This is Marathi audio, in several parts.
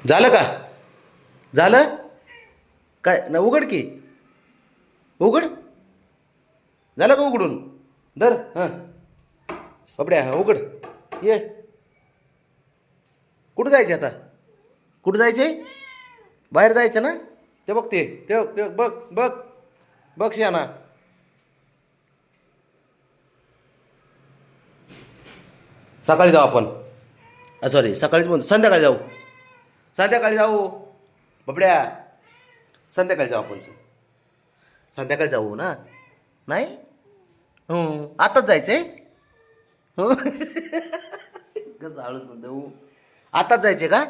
झालं का? झालं काय ना? उघड की, उघड. झालं का उघडून? धर. हां, कपड्या उघड. ये. कुठं जायचे आता? कुठं जायचे? बाहेर जायचं ना? ते बघ, ते बघ, ते बघ बघ. बघ शियाना. सकाळी जाऊ आपण. सॉरी, सकाळीच म्हणतो, संध्याकाळी जाऊ. संध्याकाळी जाऊ बबड्या. संध्याकाळी जाऊ आपण. संध्याकाळी जाऊ ना? नाही. आताच जायचंय. हो. कसं हळूच म्हणतो. आताच जायचे का?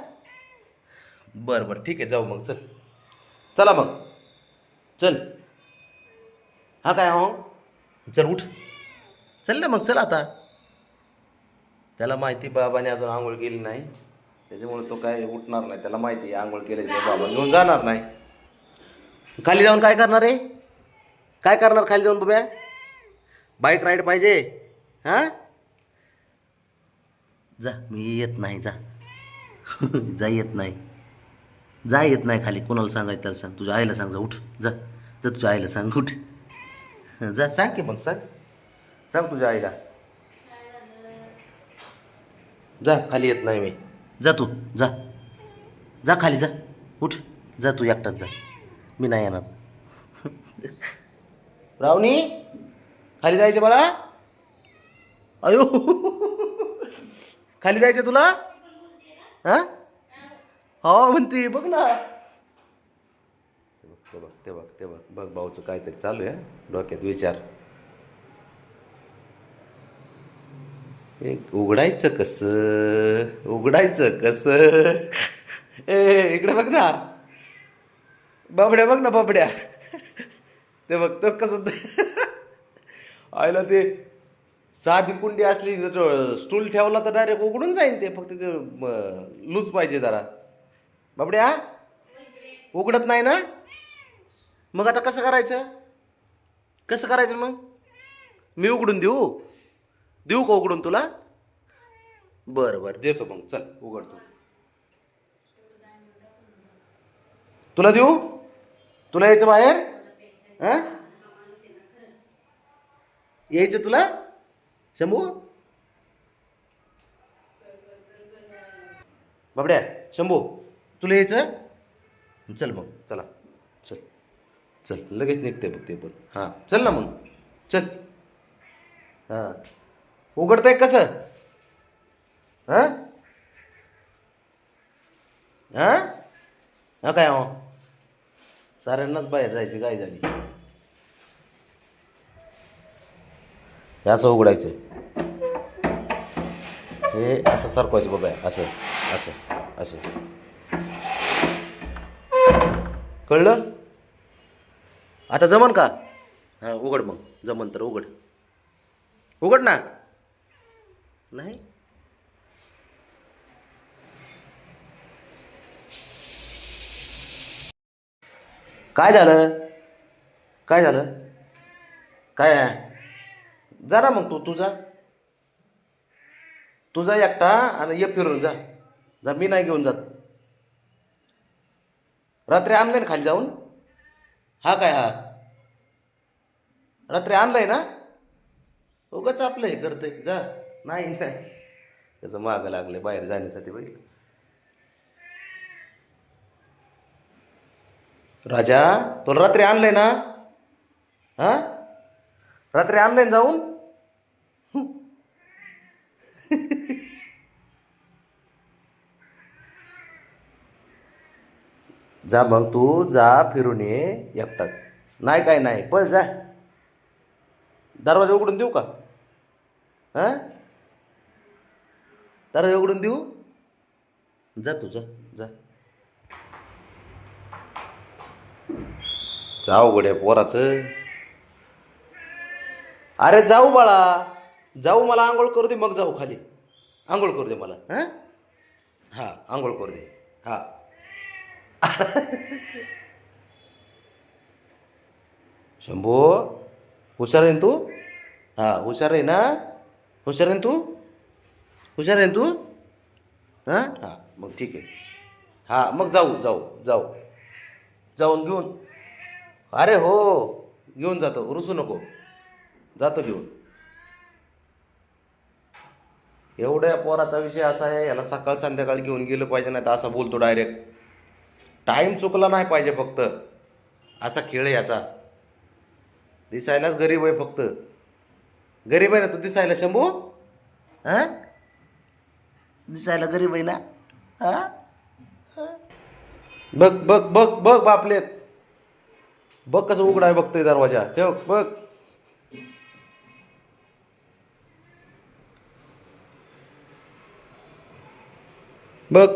बरं बरं, ठीक आहे, जाऊ मग. चल, चला मग. चल. हा काय हो? चल उठ. चल ना मग, चल आता. त्याला माहिती बाबाने अजून आंघोळ केली नाही, त्याच्यामुळे तो काय उठणार नाही. त्याला माहिती आहे आंघोळ केल्याशिवाय बाबा घेऊन जाणार नाही. खाली जाऊन काय करणार आहे? काय करणार खाली जाऊन बघ्या? बाईक राईड पाहिजे? हां, जा. मी येत नाही, जा. जा, येत नाही. जा, येत नाही खाली. कोणाला सांगायचं त्याला सांग. तुझ्या आईला सांग. जा, उठ. जा. जा, तुझ्या आईला सांग. उठ. जा, सांग की मग. सांग. सांग तुझ्या आईला. जा, खाली येत नाही मी. जा तू. जा. जा खाली. जा. उठ. जा तू एकटाच जा. मी नाही येणार. रावणी, खाली जायचे बाळा. अयो. खाली जायचं तुला? हां, हो म्हणते. बघ ना. ते बघ, ते बघ, ते बघ, बघ. भाऊचं काहीतरी चालू आहे डोक्यात विचार. एक उघडायचं कसं? उघडायचं कसं? ए, इकडे बघ ना. बाबड्या बघ ना, बाबड्या. ते बघ तो कसं. आयला ते साधी कुंडी असली तर स्टूल ठेवला तर डायरेक्ट उघडून जाईन ते. फक्त ते लूज पाहिजे जरा. बाबड्या, उघडत नाही ना? मग आता कसं करायचं? कसं करायचं मग? मी उघडून देऊ? देऊ का उघडून तुला? बरं बरं, देतो मग. चल, उघडतो. तुला देऊ? तुला यायचं बाहेर? हां, यायचं तुला शंभू? बाबड्या, शंभू, तुला यायचं? चल मग, चला. चल. चल, लगेच निघते बघ ते पण. हां, चल ना मग. चल. हां, उघडतंय कसं? हां, हां. हा काय हो? साऱ्यांनाच बाहेर जायची काय झाली? हे असं उघडायचं. हे असं सरकवायचं बाबा. असं असं असं. कळलं? आता जमन का? हां, उघड मग. जमन तर उघड. उघड ना. नाही. काय झालं? काय झालं? काय आहे? जा ना मग. तू जा एकटा आणि ये फिरून. जा. जा, मी नाही घेऊन जात. रात्री आणलंय ना खाली जाऊन? हा काय? हा, रात्री आणलंय ना? उगाच आपलं हे करतंय. जा. नाही नाही, त्याचं मागं लागले बाहेर जाण्यासाठी बाई. राजा, तुला रात्री आणलंय ना? हा, रात्री आणलंय ना जाऊन? जा मग. तू जा, फिरून ये एकटाच. नाही काय नाही, पळ जा. दरवाजा उघडून देऊ का? हां, दरवाजा उघडून देऊ? जा तू. जा. जा. जाऊ गड्या पोराचं. अरे जाऊ बाळा. जाऊ, मला आंघोळ करू दे मग जाऊ खाली. आंघोळ करू दे मला. हां, हां, आंघोळ करू दे. हां. शंभू, हुशार आहे ना तू? हां, हुशार आहे ना? हुशार आहे ना तू? हुशार आहे ना तू? हां हां, मग ठीक आहे. हां मग जाऊ जाऊ जाऊ जाऊन घेऊन. अरे हो, घेऊन जातो, रुसू नको, जातो घेऊन. एवढ्या पोराचा विषय असा आहे, याला सकाळ संध्याकाळी घेऊन गेलं पाहिजे, नाही तर असा बोलतो डायरेक्ट. टाईम चुकला नाही पाहिजे फक्त. असा खेळ आहे याचा. दिसायलाच गरीब आहे फक्त. गरीब आहे ना तू दिसायला शंभू? हां, दिसायला गरीब आहे ना? हां, बघ बघ बघ बघ बापले, बघ कसं उघडाय बघतोय दरवाजा. ठेव बघ. बघ